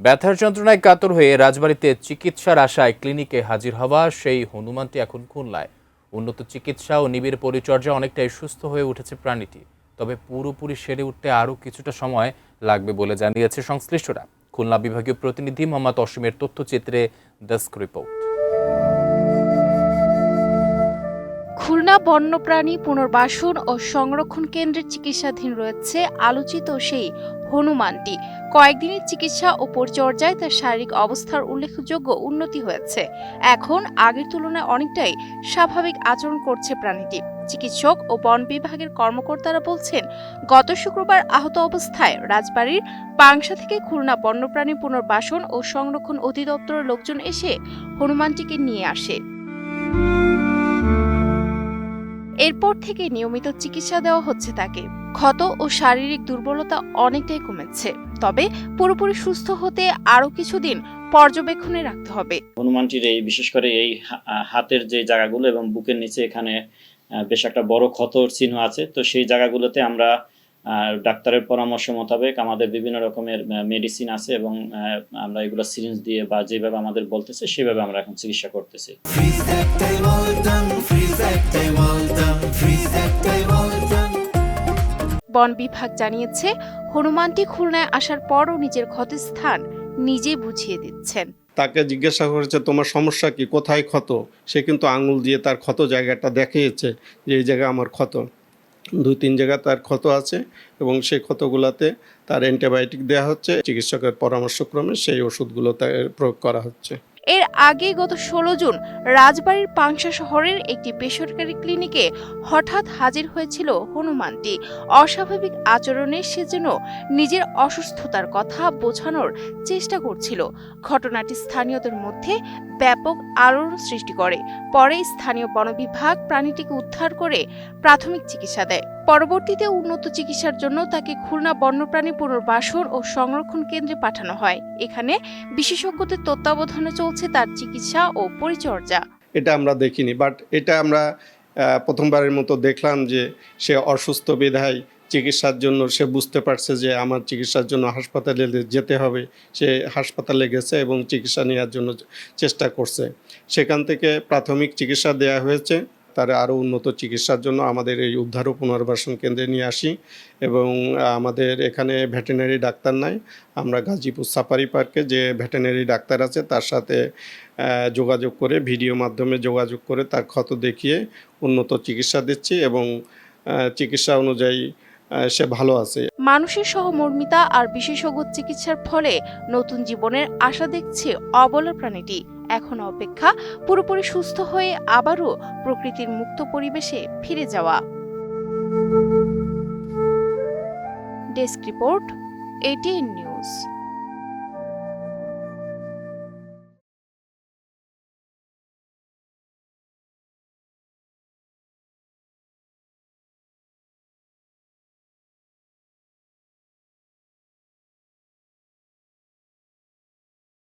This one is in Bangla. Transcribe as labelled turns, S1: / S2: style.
S1: ব্যথার যন্ত্রণায় কাতর হয়ে রাজবাড়ীতে চিকিৎসার আশায় ক্লিনিকে হাজির হওয়া সেই হনুমানটি এখন খুলনায়। উন্নত চিকিৎসা ও নিবিড় পরিচর্যা অনেকটাই সুস্থ হয়ে উঠেছে প্রাণীটি, তবে পুরোপুরি সেরে উঠতে আরও কিছুটা সময় লাগবে বলে জানিয়েছে সংশ্লিষ্টরা। খুলনা বিভাগীয় প্রতিনিধি মোহাম্মদ অসীমের তথ্যচিত্রে ডেস্ক রিপোর্ট।
S2: খুলনা বন্যপ্রাণী পুনর্বাসন ও সংরক্ষণ কেন্দ্রের চিকিৎসাধীন রয়েছে আলোচিত সেই হনুমানটি। কয়েকদিনের চিকিৎসা ও পরিচর্যায় তার শারীরিক অবস্থার উল্লেখযোগ্য উন্নতি হয়েছে। এখন আগের তুলনায় অনেকটাই স্বাভাবিক আচরণ করছে প্রাণীটি। চিকিৎসক ও বন বিভাগের কর্মকর্তারা বলছেন, গত শুক্রবার আহত অবস্থায় রাজবাড়ীর পাংশা থেকে খুলনা বন্যপ্রাণী পুনর্বাসন ও সংরক্ষণ অধিদপ্তরের লোকজন এসে হনুমানটিকে নিয়ে আসে। এরপর থেকে নিয়মিত চিকিৎসা দেওয়া হচ্ছে তাকে। ক্ষত ও শারীরিক দুর্বলতা অনেকটাই কমেছে, তবে পুরোপুরি সুস্থ হতে আরো কিছুদিন পর্যবেক্ষণে রাখতে হবে।
S3: হনুমানটির এই বিশেষ করে এই হাতের যে জায়গাগুলো এবং বুকের নিচে এখানে বেশ একটা বড় ক্ষতর চিহ্ন আছে। তো সেই জায়গাগুলোতে আমরা ডাক্তারের পরামর্শ মোতাবেক আমাদের বিভিন্ন রকমের মেডিসিন আছে এবং আমরা এগুলো সিরিঞ্জ দিয়ে বা যেভাবে আমাদের বলতেছে সেভাবে আমরা এখন চিকিৎসা করতেছি।
S2: বন বিভাগ জানিয়েছে, হনুমানটি খুলনায় আসার পরও নিজের ক্ষতের স্থান নিজে বুঝিয়ে দিচ্ছেন।
S4: তাকে জিজ্ঞাসা করেছে তোমার সমস্যা কি, কোথায় ক্ষত। সে কিন্তু আঙুল দিয়ে তার ক্ষত জায়গাটা দেখিয়েছে যে এই জায়গা আমার ক্ষত। 2-3 জায়গা তার ক্ষত আছে এবং সেই ক্ষতগুলোতে তার অ্যান্টিবায়োটিক দেওয়া হচ্ছে। চিকিৎসকের পরামর্শক্রমে সেই ওষুধগুলো প্রয়োগ করা হচ্ছে।
S2: এর আগে গত 16 জুন রাজবাড়ীর পাংশা শহরের একটি বেসরকারি ক্লিনিকে হঠাৎ হাজির হয়েছিল হনুমানটি। অস্বাভাবিক আচরণে সে যেন নিজের অসুস্থতার কথা বোঝানোর চেষ্টা করছিল। ঘটনাটি স্থানীয়দের মধ্যে ব্যাপক আলোড়ন সৃষ্টি করে। পরে স্থানীয় বন বিভাগ প্রাণীটিকে উদ্ধার করে প্রাথমিক চিকিৎসা দেয়। পরবর্তীতে উন্নত চিকিৎসার জন্য তাকে খুলনা বন্যপ্রাণী পুনর্বাসন ও সংরক্ষণ কেন্দ্রে পাঠানো হয়। এখানে বিশেষজ্ঞদের তত্ত্বাবধানে চলছে তার চিকিৎসা ও পরিচর্যা।
S4: এটা আমরা দেখিনি, বাট এটা আমরা প্রথমবারের মতো দেখলাম যে সে অসুস্থ বিধায় চিকিৎসার জন্য সে বুঝতে পারছে যে আমার চিকিৎসার জন্য হাসপাতালে যেতে হবে। সে হাসপাতালে গেছে এবং চিকিৎসা নেওয়ার জন্য চেষ্টা করছে। সেখান থেকে প্রাথমিক চিকিৎসা দেওয়া হয়েছে। তারা আরও উন্নত চিকিৎসার জন্য আমাদের এই উদ্ধার ও পুনর্বাসন কেন্দ্রে নিয়ে আসি এবং আমাদের এখানে ভেটেরিনারি ডাক্তার নাই। আমরা গাজীপুর সাফারি পার্কে যে ভেটেরিনারি ডাক্তার আছে তার সাথে যোগাযোগ করে, ভিডিও মাধ্যমে যোগাযোগ করে তার ক্ষত দেখিয়ে উন্নত চিকিৎসা দিচ্ছি এবং চিকিৎসা অনুযায়ী সে ভালো আছে।
S2: মানুষের সহমর্মিতা আর বিশেষজ্ঞ চিকিৎসার ফলে নতুন জীবনের আশা দেখছে অবলা প্রাণীটি। এখন অপেক্ষা পুরোপুরি সুস্থ হয়ে আবারও প্রকৃতির মুক্ত পরিবেশে ফিরে যাওয়া। Desk report, ATN news.